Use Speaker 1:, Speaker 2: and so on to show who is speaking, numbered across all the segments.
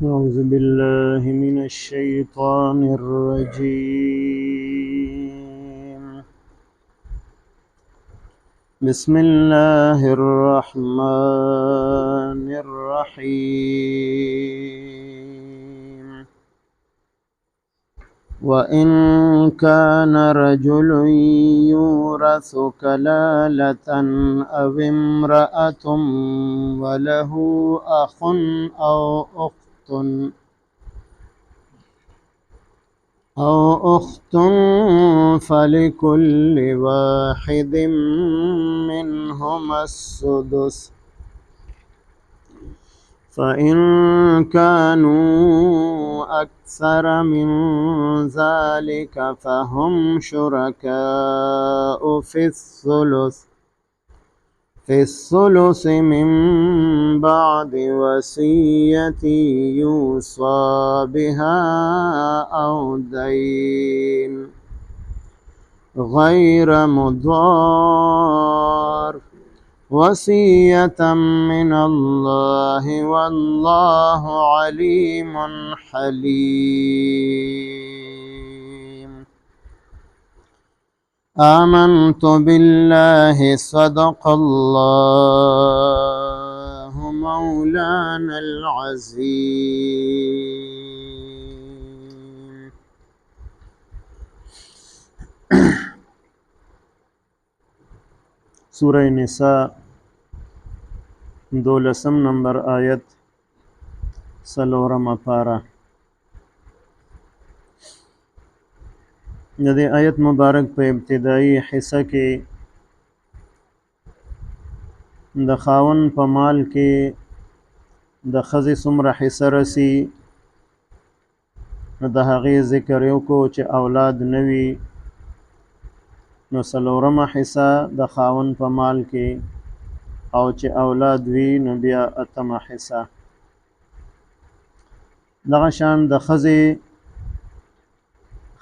Speaker 1: أعوذ بالله من الشيطان الرجيم. بسم الله الرحمن الرحيم. وإن كان رجل يورث كلالة أو امرأة وله أخ أو أخت فلكل واحد منهما السدس، فإن كانوا أكثر من ذلك فهم شركاء في الثلث من بعد وصية يوصى بها أو دين غير مضار، وصية من الله والله عليم حليم. آمنت بالله صدق الله مولانا العظيم. سورة نساء 12 نمبر آیت 4 پارہ. د دې آیت مبارک په ابتدایي حصہ کې د خاوند په مال کې د ښځې څومره حصہ رسی نو د هغې ذکر یو کو چې اولاد نه وي نو 4مه حصہ د خاوند په مال کې، او چې اولاد وي نو بیا 8مه حصہ. دغه شان د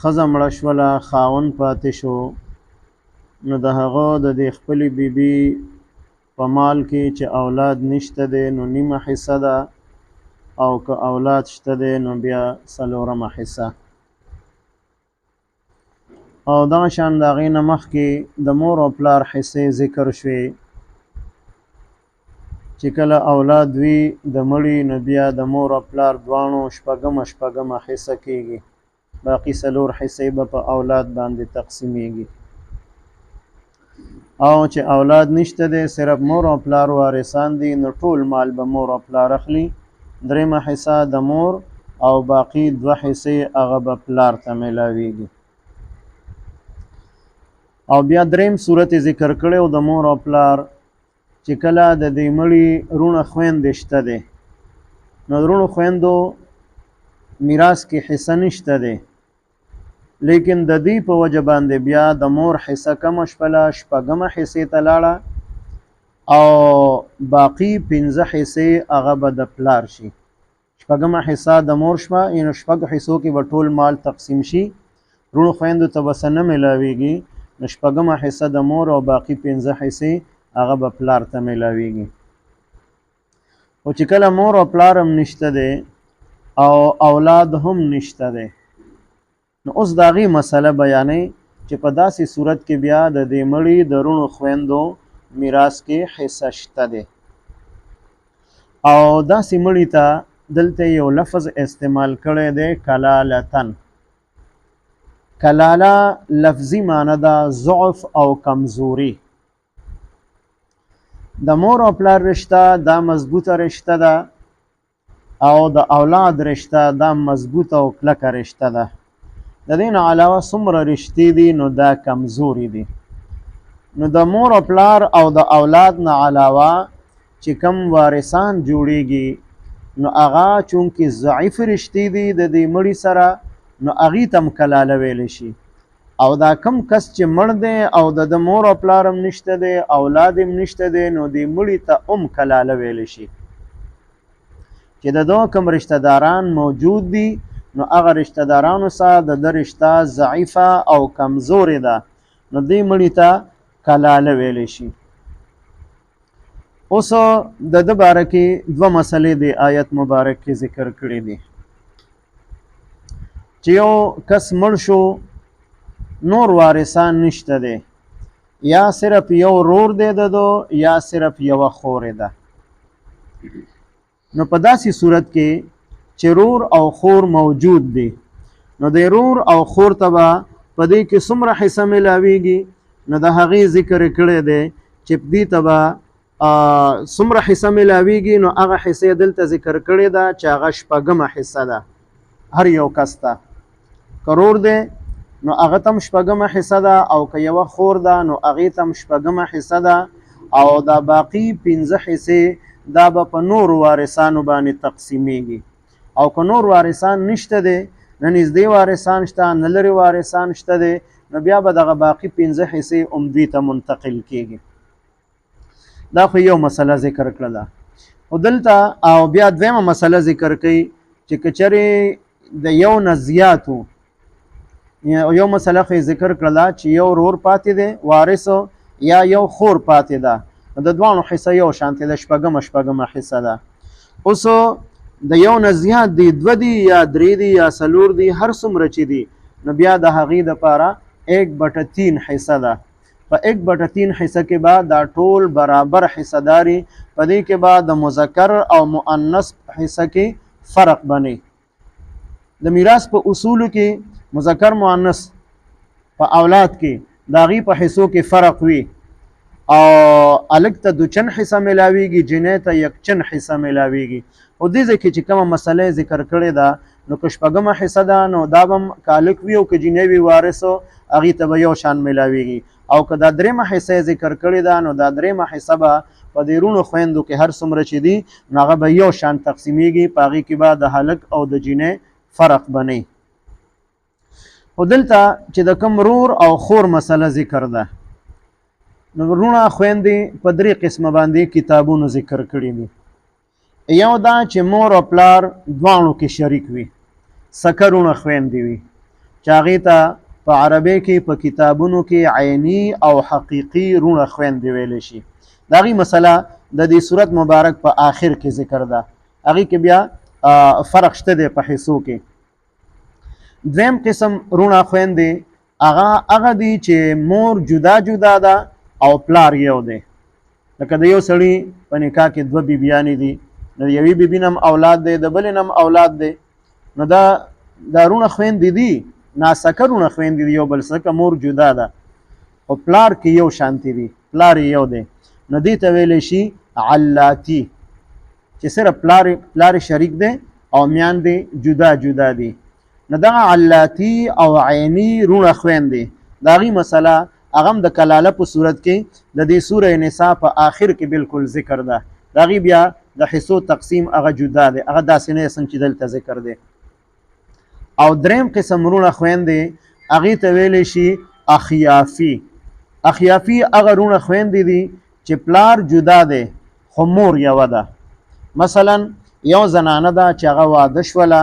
Speaker 1: ښځه مړه شوله، خاوند پاتې شو، نو د هغه د دې خپلې بیبي په مال کې چې اولاد نشته دی نو 1/2 حصہ ده، او که اولاد شته دی نو بیا 4مه حصہ. او دغه شان د هغې نه مخکې د مور او پلار حصې ذکر شوې چې کله اولاد وي د مړي نو بیا د مور او پلار دواړو شپږمه حصہ کېږي، باقي 4 حصې به په اولاد باندې تقسیمیږي. او چې اولاد نشته دی صرف مور او پلار وارثان دي نو ټول مال به مور او پلار اخلي، 3مه حصہ د مور او باقي 2 حصې هغه به پلار ته میلاویږي. او بیا 3م صورت ذکر کړی د مور او پلار چې کله د دې مړي رونه خویندې شته دی نو رونو خویندو میراث کې حصہ نشته دی، لیکن د دې په وجه باندې بیا د مور حصہ کم شپله 6مه حصې ته لاړه، او باقي 15 حصې هغه به د پلار شي. 6مه حصہ د مور شوه، یعنی 6 حصو کې به ټول مال تقسیم شي، رونو خویندو ته به څه نه میلاویږي، نو 6مه حصہ د مور او باقي 15 حصې هغه به پلار ته میلاویږي. او چې کله مور او پلار هم نشته دی او اولاد هم نشته دی نو اوس د هغې مسله بیانوي چې په داسې صورت کې بیا د دې مړي د رونو خویندو میراث کې حصہ شته دی. او داسې مړي ته دلته یو لفظ استعمال کړی دی کلالتن. کلاله لفظي معنی ده ضعف او کمزوري. د مور او پلار رشته دا مضبوطه رشته ده، او د اولاد رشته دا مضبوطه او کلکه رشته ده. د دې نه علاوه څومره رشتې دي نو دا کمزوري دي. نو د مور او پلار او د اولاد نه علاوه چې کم وارثان جوړیږي نو هغه چونکې ضعیف رشتې دي د دې مړي سره نو هغې ته هم کلاله ویلی شي. او دا کم کس چې مړ دی او د مور او پلار هم نشته دی اولاد هم نشته دی نو دې مړي ته هم کلاله ویلی شي. چې د دو کم رشتہ داران موجود دي نو هغه رشتہ دارانو سره د رشته ضعیفه او کمزورې ده نو دې مړي ته کلاله ویلی شي. اوس د د باره کې دوه مسلې د آیت مبارک کې ذکر کړي دي چې یو کس مړ شو نور وارثان نشته دی یا صرف یو رور دی دو یا صرف یو خور ده نو په داسې صورت کې چې رور او خور موجود دی نو د رور او خور ته به په دې کې څومره حصه ملاویږي نو د هغې ذکر کړی دی چې دې ته به څومره حصه ملاویږي نو هغه حصې دلته ذکر کړې ده چې هغه شپږمه حصه ده هر یو کس ته کرور دی نو هغه تم شپږمه حصه ده او که یوه خور ده نو هغې تم شپږمه حصه ده او دا باقي 15 حصې دا به په نورو وارثانو باندې تقسیمیږي او که نور وارثان نشته دی نه نږدې وارثان شته نه لرې وارثان شته دی نو بیا به دغه باقي 15 حصې دوی ته منتقل کیږي دا خو یو مسله ذکر کړله او دلته او بیا دویمه مسله ذکر کوي چې که چېرې د یو نه زیاتو یو مسله خو ذکر کړله چې یو رور پاتې دی وارث یا یو خور پاتې ده د دوانو حصه یو شانتې ده شپږمه حصه ده اوس د یو نه زیات دی دوه دی یا درې دی یا څلور دی هر څومره چې دی نو بیا د هغې دپاره 1/3 حصه ده په 1/3 حصه کې به دا ټول برابر حصه داري په دې کې به د مذکر او مؤنث حصه کې فرق بني د میراث په اصولو کې مذکر مؤنث په اولاد کې د هغې په حصو کې فرق وي او الک ته دوچن حصه ملاویږي جنې ته یکچن حصه ملاویږي او دې ځای کې چې کومه مسله ذکر کړې ده نو که شپږمه حصه ده نو دا به که الک وي او که جنې وي وارثو هغې ته به یو شان ملاویږي او که دا درېمه حصه ذکر کړې ده نو دا درېمه حصه به په دې رونو خویندو کې هر څومره چې دي نو هغه به یو شان تقسیمیږي په هغې کې به د هلک او د جنې فرق بني خو دلته چې د کوم رور او خور مسله ذکر ده نو رونه خویندې په 3 قسمه باندې کتابونو ذکر کړي دي یو دا چې مور او پلار دواړو کې شریک وي سکه رونه خویندې وي چې هغې ته په عربی کې په کتابونو کې عینی او حقیقي رونه خویندې ویلی شي د هغې مسله د دې صورت مبارک په آخر کې ذکر ده هغې کې بیا فرق شته دی په حصو کې دویم قسم رونه خویندې هغه دي چې مور جدا جدا ده او پلار یو دی لکه د یو سړي په نکاح کې دوه بیبیانې دي نو د یوې بیبي نم اولاد دی د بلې نم اولاد دی نو دا رونه خویندې دي ناسکه رونه خویندې دي یو بل څخه مور جدا ده او پلار کې یو شانتي دي پلار یو دی نو دې ته ویلی شي علاتی چې صرف پلار شریک دی او میاندې جدا جدا دي نو دغه علاتی او عینی رونه خویندې د هغې مسله هغه هم د کلاله په صورت کې د دې سوره نساء په آخر کې بالکل ذکر ده د هغې بیا د حصو تقسیم هغه جدا دی هغه داسې نه څنګه چې دلته ذکر دی او دریم قسم رونه خویندې هغې ته ویلی شي اخیافي هغه رونه خویندې دي چې پلار جدا دی خو مور یوه ده مثلا یو زنانه ده چې هغه واده شوله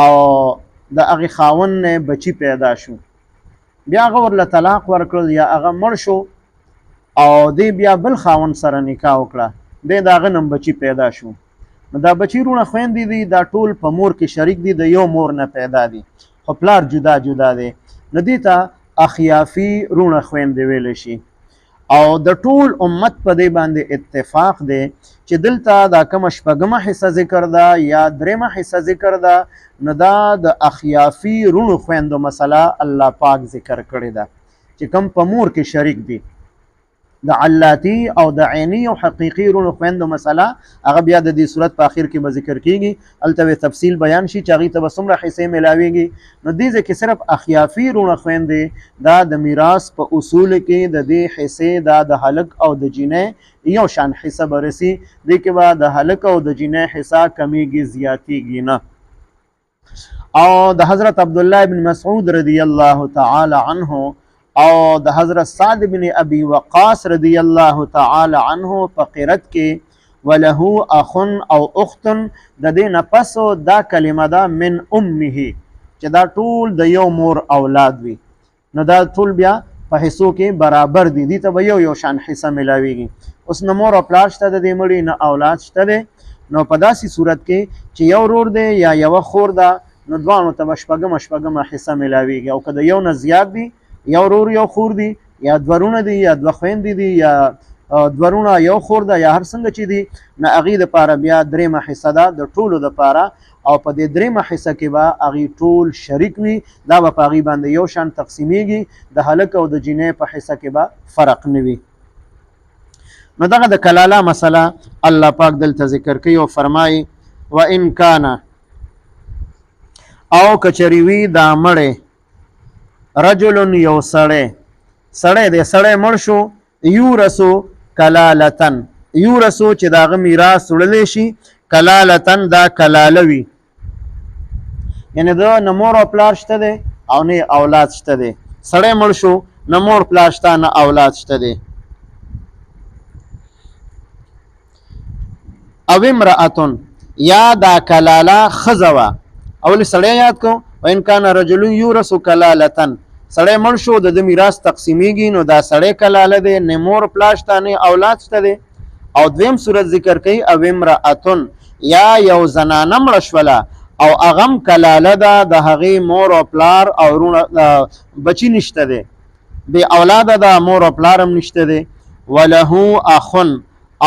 Speaker 1: او د هغې خاوند نه بچي پیدا شو بیا هغه ورله طلاق ورکړل یا هغه مړ شو او دی بیا بل خاوند سره نکاح وکړه دی د هغه نم بچي پیدا شو نو دا بچي رونه خویندې دي دا ټول په مور کې شریک دي د یو مور نه پیدا دي خو پلار جدا جدا دی نو دې ته اخیافي رونه خویندې ویلی شي او د ټول امت په دې باندې اتفاق دی چې دلته دا کومه شپږمه حصه ذکر ده یا درېمه حصه ذکر ده نو دا د اخیافي رونو خویندو مسله الله پاک ذکر کړې ده چې کوم په مور کې شریک دي د علاتی او د عینی او حقیقي رونو خویندو مسله هغه بیا د دې صورت په آخر کې به ذکر کیږي هلته به تفصیل بیان شي چې هغې ته به څومره حصې میلاویږي نو دې ځای کې صرف اخیافي رونه خویندې دا د میراث په اصولو کې د دې حصې دا د هلک او د جینۍ یو شان حصه به رسي دې کې به د هلک او د جینۍ حصه کمیږي زیاتیږي نه او د حضرت عبدالله بن مسعود رضی الله تعالی عنه او د حضرت سعد بن ابي وقاص رضی الله تعالی عنه په قرت کې وله اخ او اخت د دې نه پس دا کلمه ده من امه چې دا ټول د یو مور اولاد وي نو دا ټول بیا په حصو کې برابر دي دي ته به یو شان حصه ملاویږي اوس نه مور او پلار شته د دې مړي نه اولاد شته دی، نو په داسې صورت کې چې یو ورور دی یا یوه خور ده نو دواړو ته به شپږمه حصه میلاویږي، او که د یو نه زیات دي یو ورور یو خور دي یا دوه ورونه دي یا دوه خویندې دي یا دوه ورونه یو خور ده یا هر څنګه چې دي، نه هغې دپاره بیا درېیمه حصه ده د ټولو دپاره، او په دې درېیمه حصه کې به هغې ټول شریک وي، دا به په هغې باندې یو شان تقسیمیږي، د هلک او د جینۍ په حصه کې به فرق نه وي. نو دغه د کلاله مسله الله پاک دلته ذکر کوي او فرمایي وان کان او کچری وي دا مړی رجل یو سړی دی، سړی مړ شو یورثو کلالتن، یورثو چې د هغه میراث وړلی شي، کلالتن دا کلاله وي، یعنې د نه مور او پلار شته دی او نه اولاد شته دی، سړی مړ شو نه مور پلار شته نه اولاد شته دی. او امرأتن یا دا کلاله ښځه وه، اول سړی یاد کو وان کان رجل یورث کلالتن، سړی مړ شو د میراث تقسیمیږي، نو دا سړی کلاله دی، نه مور پلار شته نه اولاد شته دی. او دویم صورت ذکر کوي او امرأتن یا یو زنانه مړه شوله او هغه کلاله ده، د هغې مور او پلار او رونه بچي نشته دی، بې اولاده ده، مور او پلار هم نشته دی. وله اخن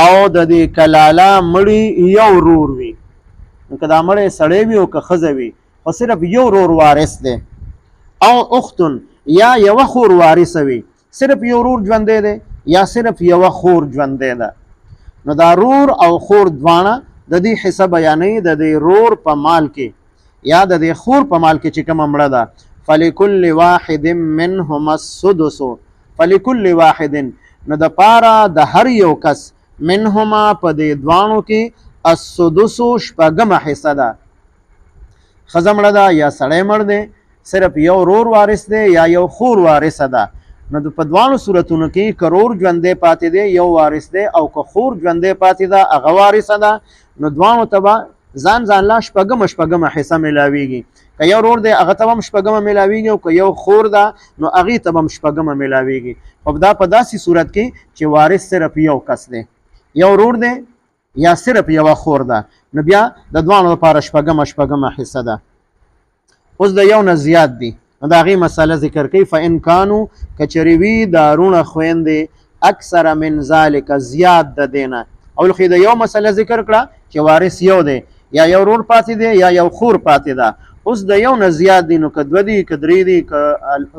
Speaker 1: او د دې کلاله مړي یو ورور وي، نو که دا مړی سړی وي او که ښځه وي خو صرف یو ورور وارث دی. او اختن یا یوه خور وارثه وي، صرف یو ورور ژوندی دی یا صرف یوه خور ژوندی ده، نو دا رور او خور دواړه د دې حصه بیانوي د دې رور په مال کې یا د دې خور په مال کې چې کومه مړه ده. فلکل واحد منهما السدس، فلکل واحد نو د پاره د هر یو کس منهما په دې دوانو کې السدس شپږمه حصه ده. ښځه مړه ده یا سړی مړ دی، صرف یو ورور وارث دی یا یو خور وارثه ده، نو په دوانو صورتونو کې که ورور ژوندی پاتې دی یو وارث دی، او که خور ژوندی پاتې ده هغه وارثه ده، نو دوانو ته به ځان لا شپږمه حصه میلاویږي، که یو ورور دی هغه ته به هم شپږمه میلاویږي، او که یو خور ده نو هغې ته به هم شپږمه میلاویږي. خو دا په داسې صورت کې چې وارث صرف یو کس دی، یو ورور دی یا صرف یوه خور ده، نو بیا د دوانو لپاره شپږمه حصه ده. اوس د یو نه زیات دي نو د هغې مسله ذکر کوي. فان کانو کچرې وي دا رونه خویندې اکثر من ذلک زیات د دې نه، اول خو د یو مسله ذکر کړه چې وارث یو دی یا یو ورور پاتې دی یا یو خور پاتې ده، اوس د یو نه زیات دي، نو که دوه دي که درې دي که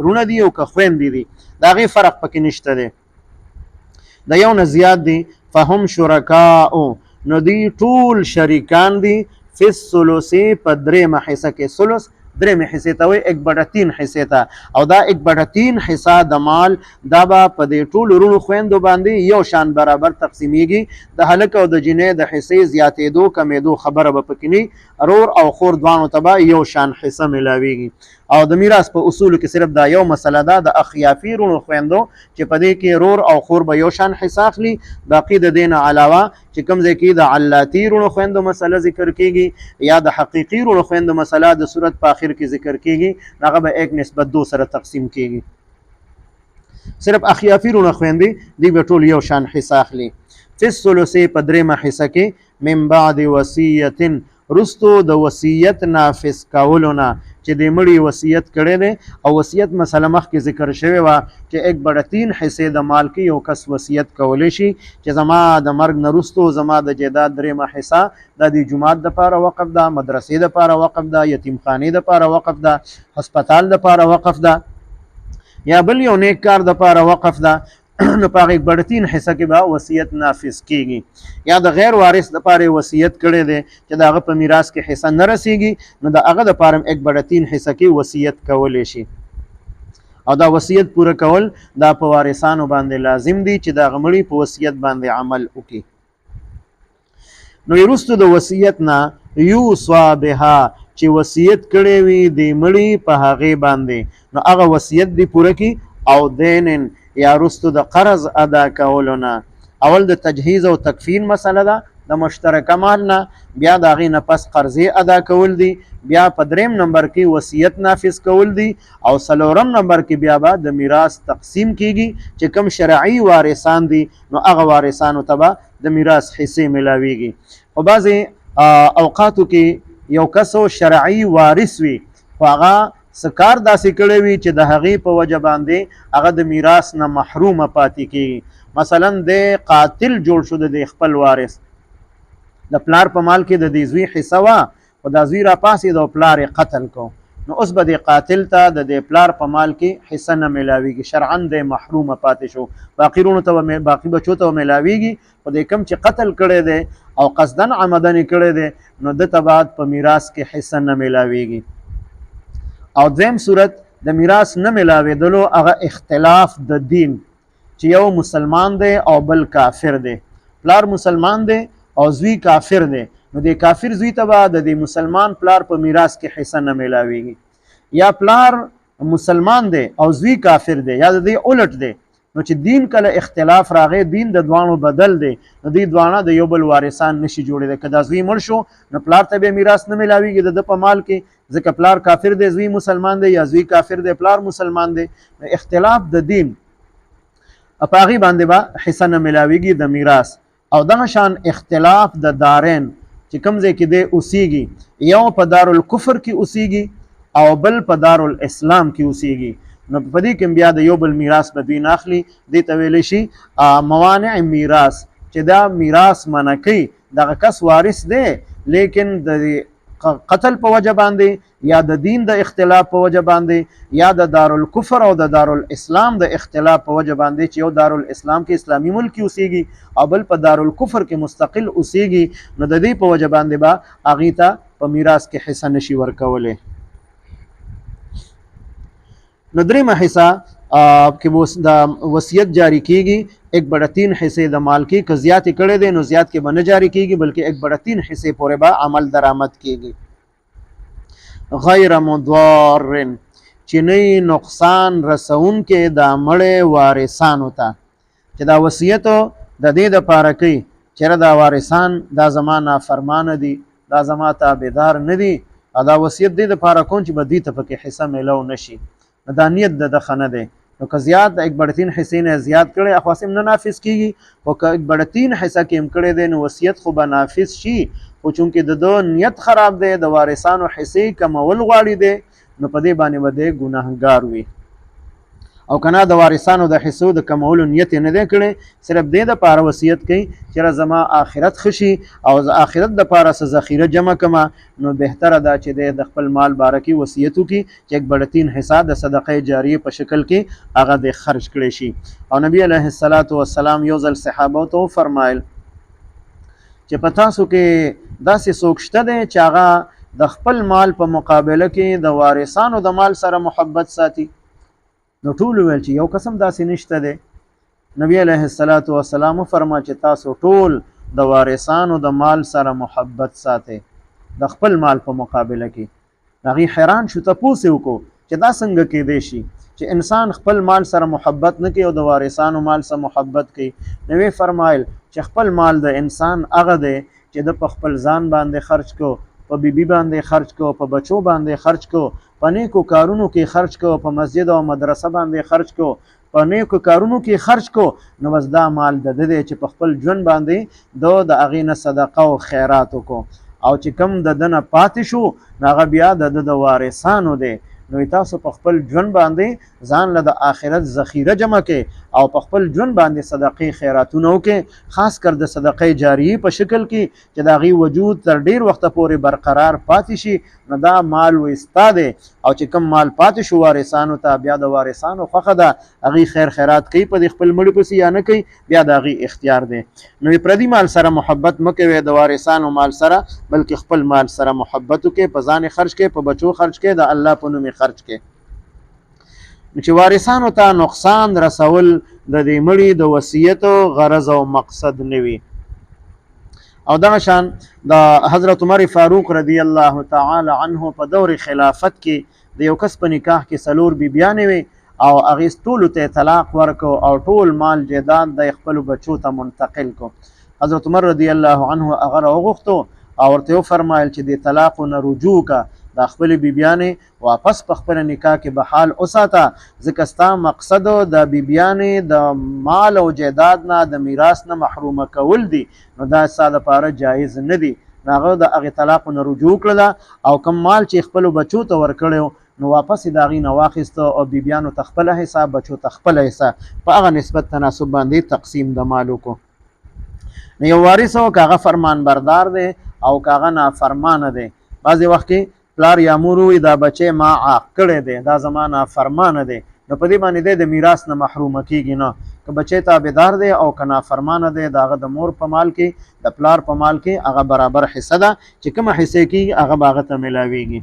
Speaker 1: رونه دي او که خویندې دي د هغې فرق پکې نشته دی. د یو نه زیات دي فهم شرکاء نو دی ټول شریکان دي فی الثلث په درېیمه حصه کې، ثلث درېیمې حصې ته وایي 1/3 حصې ته، او دا 1/3 حصه د مال دا به په دې ټولو رونو خویندو باندې یو شان برابر تقسیمیږي، د هلک او د جینۍ د حصې زیاتېدو کمیدو خبره به پکې نه، رور او خور دوانو ته به یو شان حصه میلاویږي. او د میراث په اصولو کې صرف دا یو مسله ده د اخیافي رونو خویندو چې په دې کې رور او خور به یو شان حصه اخلي، باقي د دې نه علاوه چې کوم ځای کې د علاتی رونو خویندو مسله ذکر کیږي یا د حقیقي رونو خویندو مسله د صورت په آخر کې ذکر کیږي، هغه به 1/2 سره تقسیم کیږي. صرف اخیافي رونو خویندې دوی به ټول یو شان حصه اخلي. فی الثلث په درېیمه حصه کې من بعد وصیت رستو د وصیت نافذ کولو نه، چې د مړي وصیت کړی دی او وصیت مسله مخکې ذکر شوې وه چې 1/3 حصې د مال کې یو کس وصیت کولی شي چې زما د مرګ نه وروستو زما د جیداد درېیمه حصه دا د جومات دپاره وقف ده، مدرسې دپاره وقف ده، یتیمخانې دپاره وقف ده، هسپتال دپاره وقف ده یا بل یو نیک کار دپاره وقف ده، نو په هغه 1/3 حصه کې به وصیت نافذ کیږي. یا د غیر وارث دپاره وصیت کړی دی چې د هغه په میراث کې حصه نه رسیږي، نو د هغه دپاره هم 1/3 حصه کې وصیت کولی شي، او دا وصیت پوره کول دا په وارثانو باندې لازم دي چې د هغه مړي په وصیت باندې عمل وکړي. نو وروسته د وصیت نه یوصی بها چې وصیت کړی وي د مړي په هغې باندې، نو هغه وصیت دی پوره کړي. او دینن یا رستو د قرض ادا کولو نه، اول د تجهیز او تکفین مسله ده، د مشترکه مال نه، بیا د هغې نه پس قرضې ادا کول دي، بیا په 3 نمبر کې وصیت نافذ کول دي، او 4 نمبر کې بیا به د میراث تقسیم کیږي چې کوم شرعي وارثان دي نو هغه وارثانو ته به د میراث حصې ملاویږي. خو بعضې اوقاتو کې یو کس شرعي وارث وي خو هغه څه کار داسې کړی وي چې د هغې په وجه باندې هغه د میراث نه محرومه پاتې کیږي. مثلا د قاتل جوړ شو د خپل وارث، د پلار په مال کې د دې زوی حصه وه خو دا زوی راپاسېد او پلار یې قتل کو، نو اوس به د قاتل ته د دې پلار په مال کې حصه نه میلاویږي، شرعا د محرومه پاتې شو. باقي بچو ته میلاویږي، خو د کوم چې قتل کړی دی او قصدن عمدن کړی دی نو د ته بعد په میراث کې حصه نه میلاویږي. او دویم صورت د میراث نه ملاوېدلو هغه اختلاف د دین، چې یو مسلمان دی او بل کافر دی، پلار مسلمان دی او زوی کافر دی، نو د کافر زوی ته به د مسلمان پلار په میراث کې حصه نه ملاویږي. یا پلار مسلمان دی او زوی کافر دی یا د دې الټ دی، نو چې دین کله اختلاف راغی، دین د دوانو بدل دی، نو دوی دوانه د یو بل وارثان نشي جوړېدی. که دا زوی مړ شو نو پلار ته به میراث نه ملاویږي د په مال کې، ځکه پلار کافر دی زوی مسلمان دی، یا زوی کافر دی پلار مسلمان دی. اختلاف د دین په هغې باندې به حصه نه ملاویږي د میراث. او دغه شان اختلاف د دارین چې کوم ځای کې دی اوسیږي، یو په دارالکفر کې اوسیږي او بل په دارالاسلام کې اوسیږي، نو په دې کې بیا د یو بل میراث به دوی نه اخلي. دې ته ویلی شي موانع میراث، چې دا میراث منع کوي. دغه کس وارث دی لیکن د قتل په وجه باندې یا د دین د اختلاف په وجه باندې یا د دارالکفر او د دارالاسلام د اختلاف په وجه باندې، چې یو دارالاسلام کې اسلامي ملک کې اوسیږي او بل په دارالکفر کې مستقل اوسیږي، نو د دې په وجه باندې به هغې ته په میراث کې حصه نشي ورکولی. نو دریمه حصه کې د وصیت جاری کیږي 1/3 حصے د مال کې، که زیاتې کړی دی نو زیات کې به نه جاری کیږي بلکې 1/3 حصے پورې به عمل درآمد کیږي. غیر مضار، چې نه نقصان رسون کې د مړې وارثانو ته، چې دا وصیت د دې دپاره کوي چېرې دا وارثان دا زما نافرمانه دي، دا زما تابعدار نه دي، او دا وصیت دې دپاره کوم چې به دوی ته پکې حصه میلو نشي، دا نیت د دخه نه دی. نو که زیات د 1/3 حصې نه زیات کړی اخواسم نه نافذ کیږي، خو که 1/3 حصه کې هم کړی دی نو وصیت خو به نافذ شي، خو چونکې د ده نیت خراب دی، د وارثانو حصې کمول غواړي دی، نو په دې باندې به دی ګناهګار وي. او کنه د وارثانو د حصو د کمولو نیت نه دی کړی، صرف دې دپاره وصیت کوي چې زما آخرت ښه شي او د آخرت دپاره څه ذخیره جمع کړمه، نو بهتره ده چې دی د خپل مال باره کې وصیت وکړي چې 1/3 حصه د صدقې جاریې په شکل کې هغه د خرج کړی شي. او نبی علیه السلام یو ځل صحابو ته وفرمایل چې په تاسو کې داسې څوک شته دی چې هغه د خپل مال په مقابله کې د وارثانو د مال سره محبت ساتي؟ نو ټول ویل چې یو قسم داسې نشته دی. نبی علیه السلام فرمایي چې تاسو ټول د وارثانو د مال سره محبت ساتئ د خپل مال په مقابله کې. هغې حیران شو، تپوس یې وکړو چې دا څنګه کیدی شي چې انسان خپل مال سره محبت نه کوي او د وارثانو مال سره محبت کوي؟ نو فرمایل چې خپل مال د انسان هغه دی چې د په خپل ځان باندې خرج کو، په بیبي باندې خرج کو، په بچو باندې خرج کو، په نیکو کارونو کې خرج کو، په مسجد او مدرسه باندې خرج کو، په نیکو کارونو کې خرج کو، نو بس دا مال د ده دی چې په خپل ژوند باندې د هغې نه صدقه او خیرات وکړو، او چې کم د ده نه پاتې شو نو هغه بیا د ده د وارثانو دی. نو تاسو په خپل ژوند باندې ځان له د آخرت ذخیره جمع کړئ او په خپل ژوند باندې صدقې خیراتونه وکړئ، خاص کر د صدقې جاریې په شکل کې چې د هغې وجود تر ډیر وخته پورې برقرار پاتې شي. نو دا مال وستا دی، او چې کوم مال پاتې شو وارثانو ته، بیا د وارثانو خوښه ده هغې خیر خیرات کوي په دې خپل مړي پسې یا نه کوي، بیا د هغې اختیار دی. نو پردي مال سره محبت مه کوئ د وارثانو مال سره، بلکې خپل مال سره محبت وکړئ، په ځان خرج کړئ، په بچو خرج کړئ، د الله په نوم خرج کړئ. چې وارثانو ته نقصان رسول د دې مړي د وصیت غرض او مقصد نه وي. او دغه شان د حضرت عمر فاروق رضی الله تعالی عنه په دور خلافت کې د یو کس په نکاح کې 4 بیبیانې وي او هغې ټولو ته طلاق ورکو او ټول مال جیداد د خپلو بچو ته منتقل کو. حضرت عمر رضی الله عنه هغه راوغوښتو او ورته وفرمایل چې د طلاق نه رجوع کا، د خپل بیبیانې واپس په خپل نکاح کې به حال وساته، ځکه ستا مقصد د بیبیانې د مال او جیداد نه د میراث نه محرومه کول دي، نو دا ستا دپاره جایز نه دي. هغه د هغې طلاق نه رجوع کړله او کم مال چې خپلو بچو ته ورکړی نو واپس یې د هغې نه واخیسته او بیبیانو ته خپله حصه، بچو ته خپله حصه، په هغه نسبت تناسب باندې تقسیم د مال وکړو. نو یو وارث و که هغه فرمان بردار دی او که هغه نافرمانه دی، بعضې وخت کې پلار یا مور ووایي دا بچی ما عاق کړی دی، دا زما نافرمانه دی، نو په دې باندې دی د میراث نه محرومه کېږي نه. که بچی تابعدار دی او که نافرمانه دی، د هغه د مور په مال کې د پلار په مال کې هغه برابر حصه ده، چې کومه حصې کېږي هغه به هغه ته میلاویږي.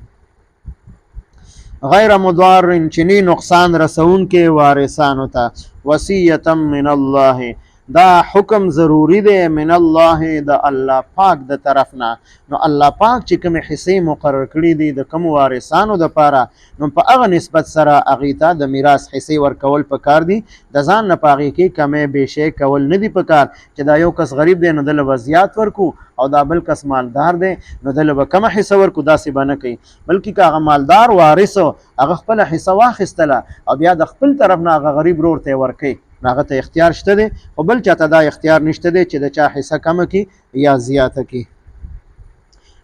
Speaker 1: غیر مضار چنی نقصان رسونکې وارثانو ته، وصیتا من الله دا حکم ضروری دی من الله د الله پاک د طرف نه. نو الله پاک چې کومې حصې مقرر کړي دي د کوم وارثانو دپاره، نو په هغه نسبت سره هغې ته د میراث حصې ورکول پکار دي، د ځان نه په هغې کې کمی بیشی کول نه دي پکار، چې دا یو کس غریب دی نو دله به زیات ورکو او دا بل کس مالدار دی نو دله به کمه حصه ورکو، داسې به نه کوي. بلکې که هغه مالدار وارث هغه خپله حصه واخیستله او بیا د خپل طرف نه هغه غریب ورور ته یې ورکوي، هغه ته اختیار شته دی، خو بل چاته دا اختیار نشته دی چې د چا حصه کمه کی یا زیاته کی.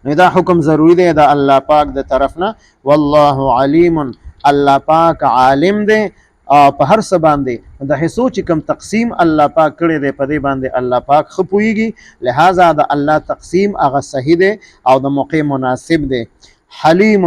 Speaker 1: نو دا حکم ضروری دی د الله پاک د طرف نه. والله علیم الله پاک عالم دی په هر څه باندې، د حصو چې کوم تقسیم الله پاک کړی دی په دې باندې الله پاک ښه پوهیږي، لہذا د الله تقسیم هغه صحیح دی او د موقع مناسب دی. حلیم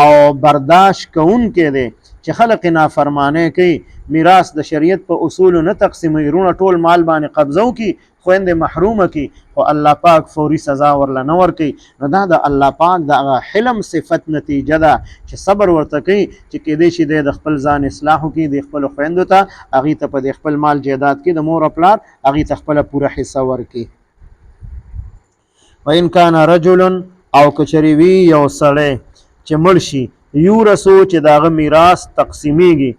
Speaker 1: او برداشت کوونکی دی چې خلق نافرمانه کوي، میراث د شریعت په اصولو نه تقسیموي، رونه ټول مال باندې قبضه وکړي، خویندې محرومه کړي، خو الله پاک فوري سزا ورله نه ورکوي. نو دا د الله پاک د هغه حلم صفت نتیجه ده چې صبر ورته کوي، چې کیدای شي دی د خپل ځان اصلاح وکړي، د خپلو خویندو ته هغې ته په د خپل مال جیداد کې د مور او پلار هغې ته خپله پوره حصه ورکړي. وان کان رجل او که چېرې وي یو سړی چې مړ شي، یورثو چې د هغه میراث تقسیمیږي،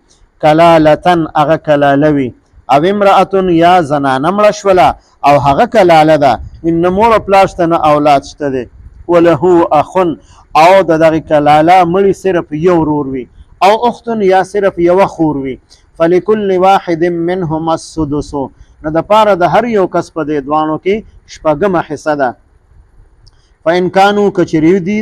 Speaker 1: کلالتن هغه کلاله وي، او امرأتن یا زنانه مړه شوله او هغه کلاله ده، نه مور او پلار شته نه اولاد شته دی، وله اخن او د دغې کلاله مړي صرف یو ورور وي، او اختن یا صرف یوه خور وي، فلکل واحد منهما السدس نو د پاره د هر یو کس په دې دوانو کې شپږمه حصه ده. فإن کانو که چېرې دي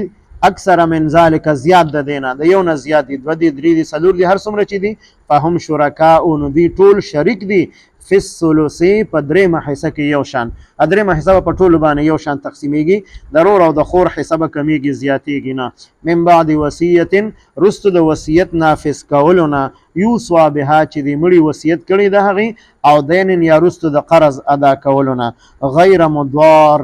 Speaker 1: اکثر من ذلک زیات د دینا، د یو نه زیات دي، دوه دي، درې دي، څلور دي، هر څومره چې دي، فهم شرکاء نو دوی ټول شریک دي فی الثلث په درېیمه حصه کې یو شان، درېیمه حصه به په ټولو باندې یو شان تقسیمیږي، د رور او د خور حصه به کمیږي زیاتیږي نه. من بعد وصیت رستو د وصیت نافذ کولو نه، یوصی بها چې د مړي وصیت کړی د هغې، او دین یا رستو د قرض ادا کولو نه، غیر مضار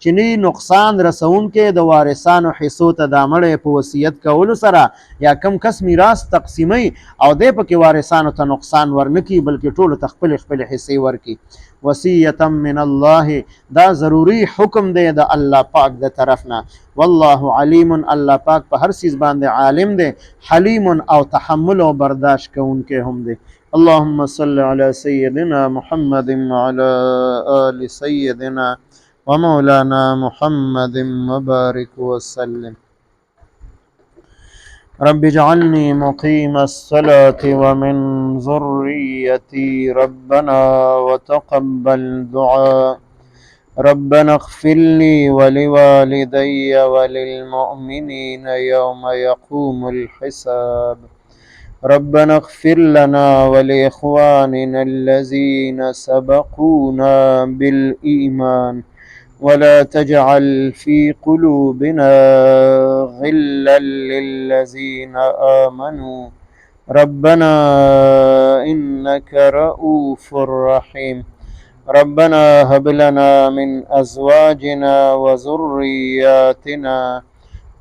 Speaker 1: چې نه نقصان رسونکې د وارثانو حصو ته دا مړی په وصیت کولو سره یا کم کس میراث تقسیموي او دی پکې وارثانو ته نقصان ورنکړي بلکې ټولو ته خپلې خپلې حصې ورکړي. وصیتا من الله دا ضروری حکم دی د الله پاک د طرف نه. والله علیم الله پاک په هر چیز باندې عالم دی، حلیم او تحمل او برداشت کوونکی هم دی. اللهم صل علی سیدنا محمد وعلى آل سیدنا ومولانا محمد وبارك وسلم. رب اجعلني مقيم الصلاة ومن ذريتي ربنا وتقبل دعاء. ربنا اغفر لي ولوالدي وللمؤمنين يوم يقوم الحساب. ربنا اغفر لنا ولإخواننا الذين سبقونا بالإيمان ولا تجعل في قلوبنا غلا للذين آمنوا ربنا إنك رؤوف رحيم. ربنا هب لنا من أزواجنا وذرياتنا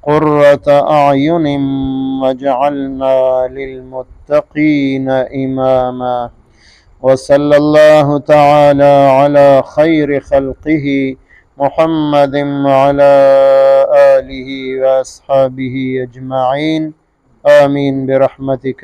Speaker 1: قرة أعين واجعلنا للمتقين إماما. وصلى الله تعالى على خير خلقه محمد وعلى آله وأصحابه أجمعين. آمين برحمتك.